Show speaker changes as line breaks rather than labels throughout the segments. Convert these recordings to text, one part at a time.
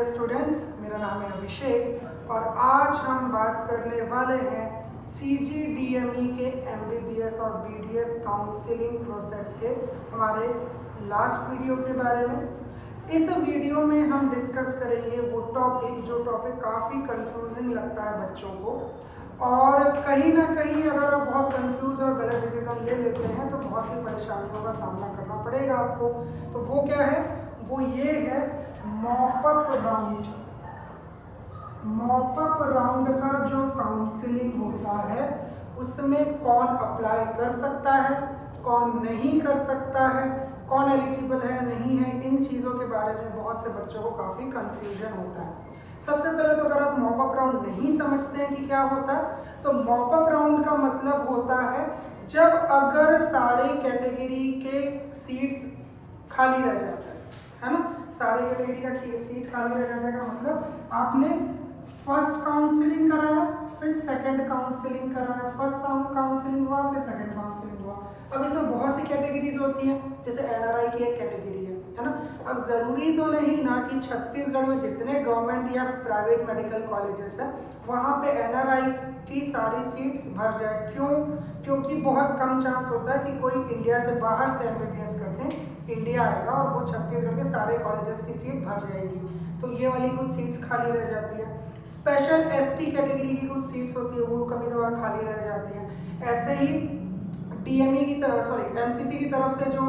Students, मेरा नाम है अभिषेक और आज हम बात करने वाले हैं CGDME के MBBS और BDS काउंसलिंग प्रोसेस के हमारे लास्ट वीडियो के बारे में। इस वीडियो में हम डिस्कस करेंगे वो टॉपिक जो काफ़ी कंफ्यूजिंग लगता है बच्चों को, और कहीं ना कहीं अगर आप बहुत कंफ्यूज और गलत डिसीजन ले लेते हैं तो बहुत सी परेशानियों का सामना करना पड़ेगा आपको। तो वो क्या है, वो ये है मॉपअप राउंड। मॉपअप राउंड का जो काउंसलिंग होता है उसमें कौन अप्लाई कर सकता है, कौन नहीं कर सकता है, कौन एलिजिबल है नहीं है, इन चीज़ों के बारे में बहुत से बच्चों को काफ़ी कंफ्यूजन होता है। सबसे पहले तो अगर आप मॉपअप राउंड नहीं समझते हैं कि क्या होता है, तो मॉपअप राउंड का मतलब होता है जब अगर सारे कैटेगरी के सीट्स खाली रह जाते हैं, है ना, सारे कैटेगरी का सीट खाली रह जाने का मतलब आपने फर्स्ट काउंसलिंग कराया, फिर सेकंड काउंसलिंग कराया, फर्स्ट काउंसलिंग हुआ, फिर सेकंड काउंसलिंग हुआ। अब इसमें बहुत सी कैटेगरीज होती हैं, जैसे NRI की एक कैटेगरी है ना। अब ज़रूरी तो नहीं ना कि छत्तीसगढ़ में जितने गवर्नमेंट या प्राइवेट मेडिकल कॉलेजेस हैं वहाँ पे NRI की सारी सीट्स भर जाए। क्यों? क्योंकि बहुत कम चांस होता है कि कोई इंडिया से बाहर से MBBS करके इंडिया आएगा और वो छत्तीसगढ़ के सारे कॉलेजेस की सीट भर जाएगी, तो ये वाली कुछ सीट्स खाली रह जाती है। स्पेशल ST कैटेगरी की कुछ सीट्स होती है, वो कभी कभार खाली रह जाती हैं। ऐसे ही DME की तरफ MCC की तरफ से जो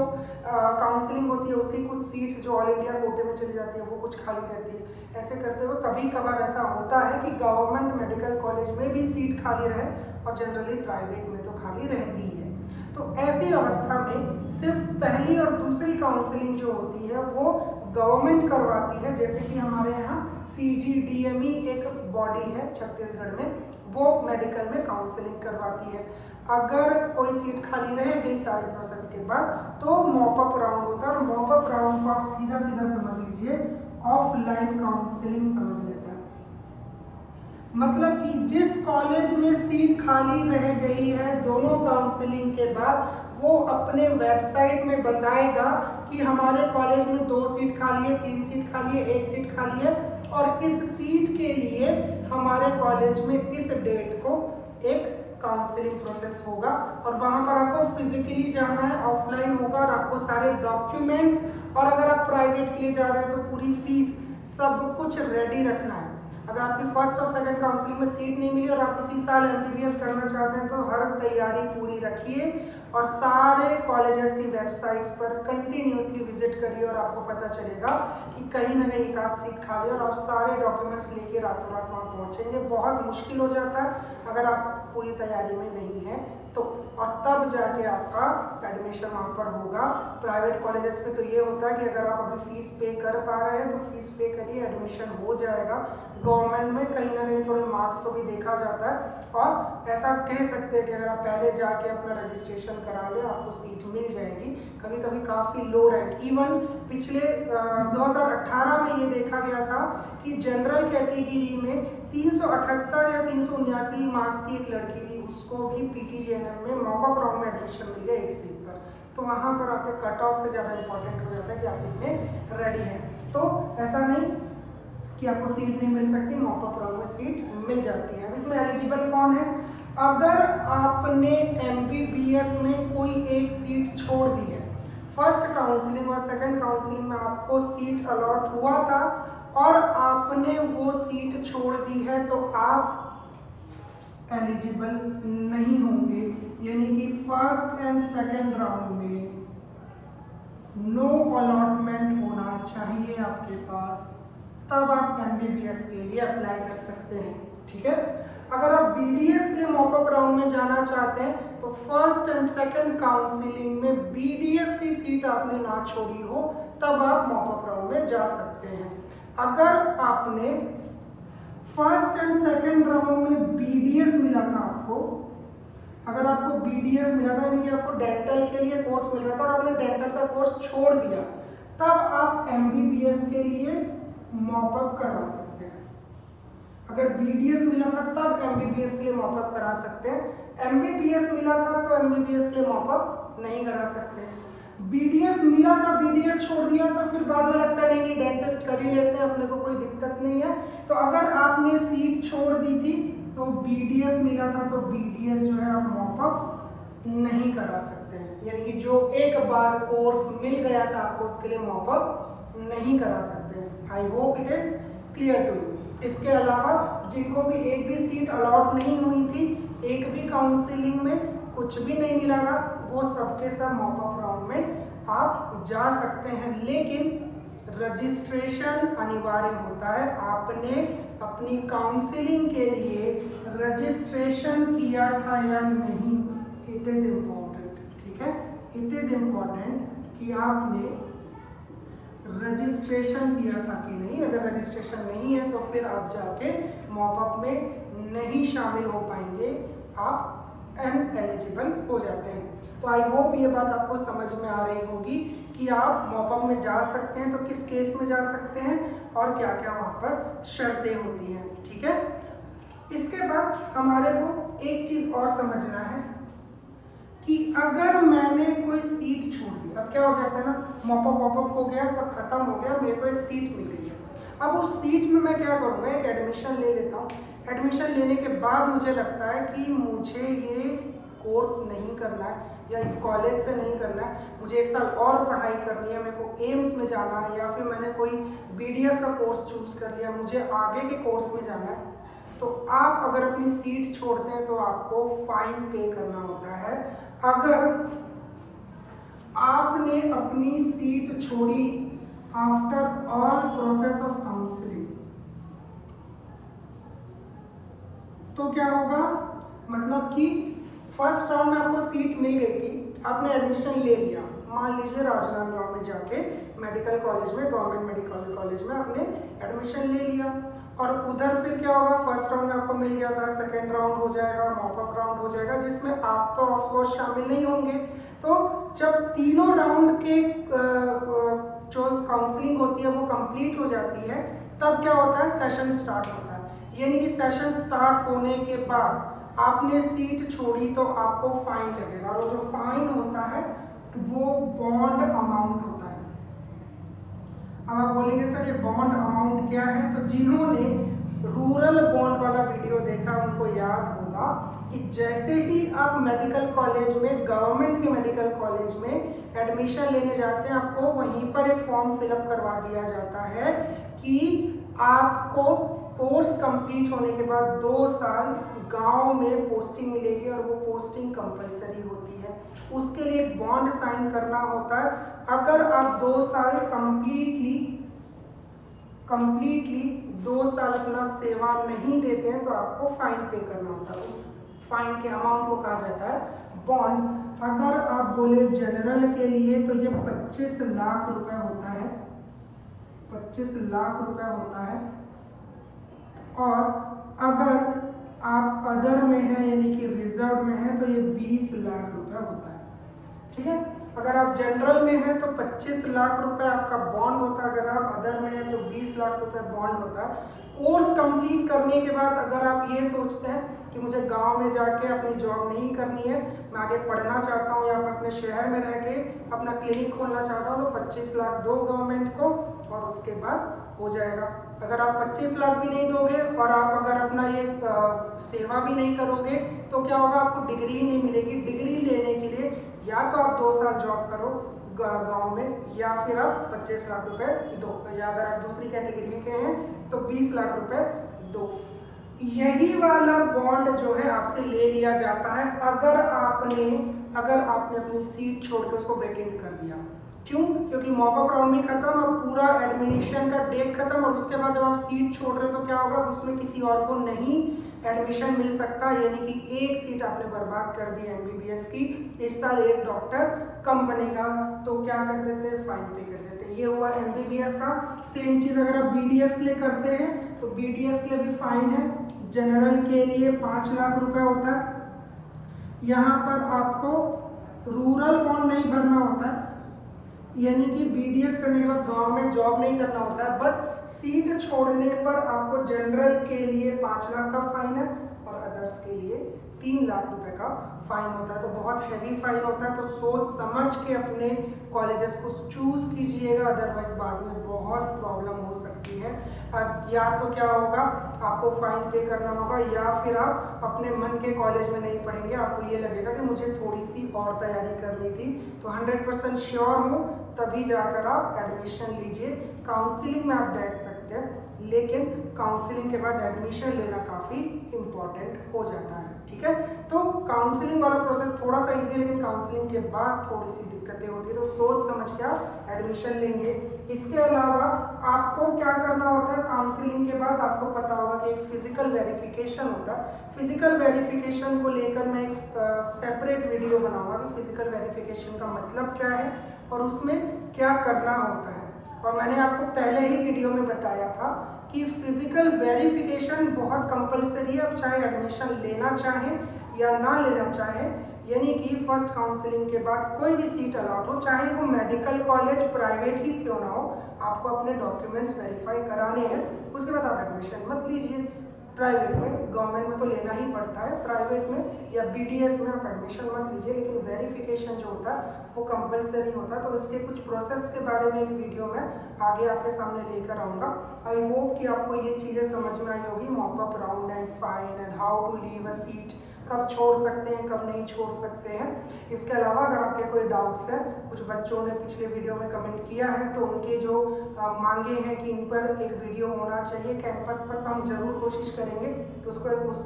काउंसलिंग होती है उसकी कुछ सीट्स जो ऑल इंडिया कोटे में चली जाती है वो कुछ खाली रहती है। ऐसे करते हुए कभी कभार ऐसा होता है कि गवर्नमेंट मेडिकल कॉलेज में भी सीट खाली रहे और जनरली प्राइवेट में तो खाली रहती है। तो ऐसी अवस्था में सिर्फ पहली और दूसरी काउंसलिंग जो होती है वो गवर्नमेंट करवाती है। जैसे कि हमारे यहाँ CGDME एक बॉडी है छत्तीसगढ़ में, वो मेडिकल में काउंसलिंग करवाती है। अगर कोई सीट खाली रह गई सारे प्रोसेस के बाद तो मॉपअप राउंड होता है, और मॉपअप राउंड को आप सीधा सीधा समझ लीजिए ऑफलाइन काउंसलिंग समझ लेते हैं। मतलब कि जिस कॉलेज में सीट खाली रह गई है दोनों काउंसलिंग के बाद वो अपने वेबसाइट में बताएगा कि हमारे कॉलेज में 2 सीट खाली है, 3 सीट खाली है, 1 सीट खाली है, और इस सीट के लिए हमारे कॉलेज में इस डेट को एक काउंसलिंग प्रोसेस होगा। और वहां पर आपको फिजिकली जाना है, ऑफलाइन होगा, और आपको सारे डॉक्यूमेंट्स, और अगर आप प्राइवेट के लिए जा रहे हैं तो पूरी फीस सब कुछ रेडी रखना है। अगर आपकी फर्स्ट और सेकंड काउंसलिंग में सीट नहीं मिली और आप इसी साल MBBS करना चाहते हैं तो हर तैयारी पूरी रखिए और सारे कॉलेजेस की वेबसाइट्स पर कंटिन्यूसली विजिट करिए और आपको पता चलेगा कि कहीं ना कहीं एक आध सीट खाली और आप सारे डॉक्यूमेंट्स लेके रातों रात वहाँ पहुँचेंगे। बहुत मुश्किल हो जाता है अगर आप पूरी तैयारी में नहीं है तो, और तब जाके आपका एडमिशन वहाँ पर होगा। प्राइवेट कॉलेजेस में तो ये होता है कि अगर आप अभी फीस पे कर पा रहे हैं तो फीस पे करिए, एडमिशन हो जाएगा। गवर्नमेंट में कहीं ना कहीं थोड़े मार्क्स को भी देखा जाता है और ऐसा कह सकते हैं कि अगर आप पहले जाके अपना रजिस्ट्रेशन करा लें आपको सीट मिल जाएगी। कभी कभी काफ़ी लो रैंक, इवन पिछले 2018 में ये देखा गया था कि जनरल कैटेगरी में 378 या 379 मार्क्स की एक लड़की थी, उसको भी PTGNM में मॉपअप राउंड में एडमिशन मिल गया एक सीट पर। तो वहाँ पर आपके कट ऑफ से ज़्यादा इंपॉर्टेंट हो जाता है कि आप कितने रेडी हैं। तो ऐसा नहीं कि आपको सीट नहीं मिल सकती, मॉपअप राउंड में सीट मिल जाती है। अब इसमें एलिजिबल कौन है? अगर आपने MBBS में कोई एक सीट छोड़ दी है, फर्स्ट काउंसलिंग और सेकंड काउंसलिंग में आपको सीट अलॉट हुआ था और आपने वो सीट छोड़ दी है तो आप एलिजिबल नहीं होंगे। यानी कि फर्स्ट एंड सेकंड राउंड में नो अलॉटमेंट होना चाहिए आपके पास, तब आप MBBS के लिए अप्लाई कर सकते हैं। ठीक है, अगर आप BDS के लिए मॉपअप राउंड में जाना चाहते हैं तो फर्स्ट एंड सेकंड काउंसलिंग में BDS की सीट आपने ना छोड़ी हो तब आप मॉपअप राउंड में जा सकते हैं। अगर आपने फर्स्ट एंड सेकंड राउंड में BDS मिला था आपको, अगर आपको BDS मिला था यानी कि आपको डेंटल के लिए कोर्स मिल रहा था और आपने डेंटल का कोर्स छोड़ दिया, तब आप MBBS के लिए मॉपअप करवा सकते हैं। अगर BDS मिला था तब MBBS के लिए मॉपअप करा सकते हैं, MBBS मिला था तो MBBS के लिए मॉपअप नहीं करा सकते। बीडीएस मिला था, बीडीएस छोड़ दिया तो फिर बाद में लगता है नहीं डेंटिस्ट कर ही लेते हैं, अपने को कोई दिक्कत नहीं है। तो अगर आपने सीट छोड़ दी थी तो बीडीएस मिला था तो बीडीएस जो है आप मॉपअप नहीं करा सकते हैं, यानी कि जो एक बार कोर्स मिल गया था आपको उसके लिए मॉपअप नहीं करा सकते हैं। I hope it is clear to you. इसके अलावा जिनको भी एक भी सीट अलॉट नहीं हुई थी, एक भी काउंसलिंग में कुछ भी नहीं मिला था, वो सबके सब मॉपअप राउंड में आप जा सकते हैं, लेकिन रजिस्ट्रेशन अनिवार्य होता है। आपने अपनी काउंसलिंग के लिए रजिस्ट्रेशन किया था या नहीं, इट इज इम्पोर्टेंट, ठीक है। इट इज इम्पोर्टेंट कि आपने रजिस्ट्रेशन किया था कि नहीं। अगर रजिस्ट्रेशन नहीं है तो फिर आप जाके मॉपअप में नहीं शामिल हो पाएंगे, आप अनएलिजिबल हो जाते हैं। तो आई होप ये बात आपको समझ में आ रही होगी कि आप मॉपअप में जा सकते हैं तो किस केस में जा सकते हैं और क्या क्या वहाँ पर शर्तें होती हैं, ठीक है। इसके बाद हमारे को एक चीज़ और समझना है कि अगर मैंने कोई सीट छोड़ दी, अब क्या हो जाता है ना, मॉपअप हो गया, सब खत्म हो गया, मेरे को एक सीट मिल गई है। अब उस सीट में मैं क्या करूँगा, एक एडमिशन ले लेता हूँ। एडमिशन लेने के बाद मुझे लगता है कि मुझे ये कोर्स नहीं करना है या इस कॉलेज से नहीं करना है, मुझे एक साल और पढ़ाई करनी है, मेरे को एम्स में जाना है या फिर मैंने कोई बीडीएस का कोर्स चूज़ कर लिया, मुझे आगे के कोर्स में जाना है। तो आप अगर अपनी सीट छोड़ते हैं तो आपको फाइन पे करना होता है। अगर आपने अपनी सीट छोड़ी after all process of counselling, तो क्या होगा, मतलब कि फर्स्ट राउंड में आपको सीट मिल गई थी, आपने एडमिशन ले लिया, मान लीजिए राजनांदगांव में जाके मेडिकल कॉलेज में, गवर्नमेंट मेडिकल कॉलेज में आपने एडमिशन ले लिया, और उधर फिर क्या होगा, फर्स्ट राउंड में आपको मिल गया था, सेकेंड राउंड हो जाएगा, मॉपअप राउंड हो जाएगा, जिसमें आप तो ऑफकोर्स शामिल नहीं होंगे। तो जब तीनों राउंड के जो काउंसलिंग होती है वो कंप्लीट हो जाती है, तब क्या होता है, सेशन स्टार्ट होता है। यानी कि सेशन स्टार्ट होने के बाद आपने सीट छोड़ी तो आपको फाइन लगेगा, और जो फाइन होता है वो बॉन्ड अमाउंट होता है। अब आप बोलेंगे सर ये बॉन्ड अमाउंट क्या है, तो जिन्होंने रूरल बॉन्ड वाला वीडियो देखा उनको याद होगा कि जैसे ही आप मेडिकल कॉलेज में, गवर्नमेंट के मेडिकल कॉलेज में एडमिशन लेने जाते हैं, आपको वहीं पर एक फॉर्म फिलअप करवा दिया जाता है कि आपको कोर्स कंप्लीट होने के बाद 2 साल गांव में पोस्टिंग मिलेगी, और वो पोस्टिंग कंपलसरी होती है। उसके लिए बॉन्ड साइन करना होता है। अगर आप 2 साल कंप्लीटली 2 साल अपना सेवा नहीं देते हैं तो आपको फाइन पे करना होता है। उस फाइन के अमाउंट को कहा जाता है बॉन्ड। अगर आप बोले जनरल के लिए तो ये 25 लाख रुपए होता है, 25 लाख रुपए होता है। और अगर आप अदर में है यानी कि रिजर्व में है तो ये 20 लाख रुपए होता है, ठीक है। अगर आप जनरल में है तो 25 लाख रुपए आपका बॉन्ड होता है, अगर आप अदर में है तो 20 लाख रुपए बॉन्ड होता है। कोर्स कंप्लीट करने के बाद अगर आप ये सोचते हैं कि मुझे गांव में जाके अपनी जॉब नहीं करनी है, मैं आगे पढ़ना चाहता हूँ या मैं अपने शहर में रह के अपना क्लिनिक खोलना चाहता हूँ, तो 25 लाख दो गवर्नमेंट को और उसके बाद हो जाएगा। अगर आप 25 लाख भी नहीं दोगे और आप अगर अपना ये सेवा भी नहीं करोगे तो क्या होगा, आपको डिग्री ही नहीं मिलेगी। डिग्री लेने के लिए या तो आप 2 साल जॉब करो गांव में या फिर आप 25 लाख रुपए दो, या अगर आप दूसरी कैटेगरी के हैं तो 20 लाख रुपए दो। यही वाला बॉन्ड जो है आपसे ले लिया जाता है अगर आपने अपनी सीट छोड़ के उसको वैकेंट कर दिया। क्यों? क्योंकि मॉपअप राउंड भी खत्म, अब पूरा एडमिशन का डेट खत्म, और उसके बाद जब आप सीट छोड़ रहे हो तो क्या होगा, उसमें किसी और को नहीं एडमिशन मिल सकता, यानी कि एक सीट आपने बर्बाद कर दी एमबीबीएस की। इस साल एक डॉक्टर कम बनेगा तो क्या कर देते हैं, फाइन पे कर देते हैं। ये हुआ एमबीबीएस का। सेम चीज़ अगर आप बीडीएस के लिए करते हैं तो बीडीएस के लिए भी फाइन है। जनरल के लिए 5 लाख रुपए होता है। यहाँ पर आपको रूरल बॉन्ड नहीं भरना होता है, यानी कि बीडीएस करने के बाद गांव में जॉब नहीं करना होता है, बट सीट छोड़ने पर आपको जनरल के लिए 5 लाख का फाइन है और अदर्स के लिए 3 लाख रुपए का फाइन होता है। तो बहुत हैवी फाइन होता है, तो सोच समझ के अपने कॉलेजेस को चूज कीजिएगा, अदरवाइज बाद में बहुत प्रॉब्लम हो सकती है। या तो क्या होगा, आपको फाइन पे करना होगा, या फिर आप अपने मन के कॉलेज में नहीं पढ़ेंगे। आपको ये लगेगा कि मुझे थोड़ी सी और तैयारी करनी थी। तो 100% श्योर हो तभी जाकर आप एडमिशन लीजिए। काउंसलिंग में आप बैठ सकते हैं, लेकिन काउंसलिंग के बाद एडमिशन लेना काफ़ी इम्पॉर्टेंट हो जाता है। ठीक है, तो काउंसलिंग वाला प्रोसेस थोड़ा सा इजी है, लेकिन काउंसलिंग के बाद थोड़ी सी दिक्कतें होती है। तो सोच समझ के आप एडमिशन लेंगे। इसके अलावा आपको क्या करना होता है, काउंसलिंग के बाद आपको पता होगा कि एक फिजिकल वेरिफिकेशन होता है। फिजिकल वेरिफिकेशन को लेकर मैं एक सेपरेट वीडियो बनाऊंगा कि फिजिकल वेरिफिकेशन का मतलब क्या है और उसमें क्या करना होता है। और मैंने आपको पहले ही वीडियो में बताया था कि फिजिकल वेरिफिकेशन बहुत कंपलसरी है, अब चाहे एडमिशन लेना चाहें या ना लेना चाहें। यानी कि फर्स्ट काउंसलिंग के बाद कोई भी सीट अलॉट हो, चाहे वो मेडिकल कॉलेज प्राइवेट ही क्यों ना हो, आपको अपने डॉक्यूमेंट्स वेरीफाई कराने हैं। उसके बाद आप एडमिशन मत लीजिए प्राइवेट में। गवर्नमेंट में तो लेना ही पड़ता है, प्राइवेट में या BDS में आप एडमिशन मत लीजिए, लेकिन वेरिफिकेशन जो होता है वो कंपलसरी होता है। तो इसके कुछ प्रोसेस के बारे में एक वीडियो में आगे आपके सामने लेकर आऊँगा। आई होप कि आपको ये चीज़ें समझ में आई होगी, mock up round and fine and how to leave a seat, कब छोड़ सकते हैं कब नहीं छोड़ सकते हैं। इसके अलावा अगर आपके कोई डाउट्स हैं, कुछ बच्चों ने पिछले वीडियो में कमेंट किया है, तो उनके जो मांगे हैं कि इन पर एक वीडियो होना चाहिए कैंपस पर, तो हम ज़रूर कोशिश करेंगे कि उस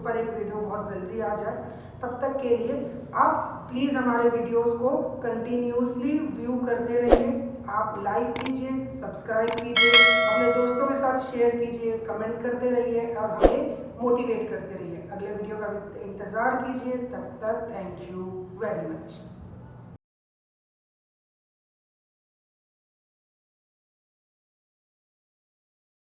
पर एक वीडियो बहुत जल्दी आ जाए। तब तक के लिए आप प्लीज़ हमारे वीडियोज़ को कंटिन्यूसली व्यू करते रहिए। आप लाइक कीजिए, सब्सक्राइब कीजिए, अपने दोस्तों के साथ शेयर कीजिए, कमेंट करते रहिए और हमें मोटिवेट करते रहिए। अगले वीडियो का इंतज़ार कीजिए। तब तक थैंक यू वेरी मच।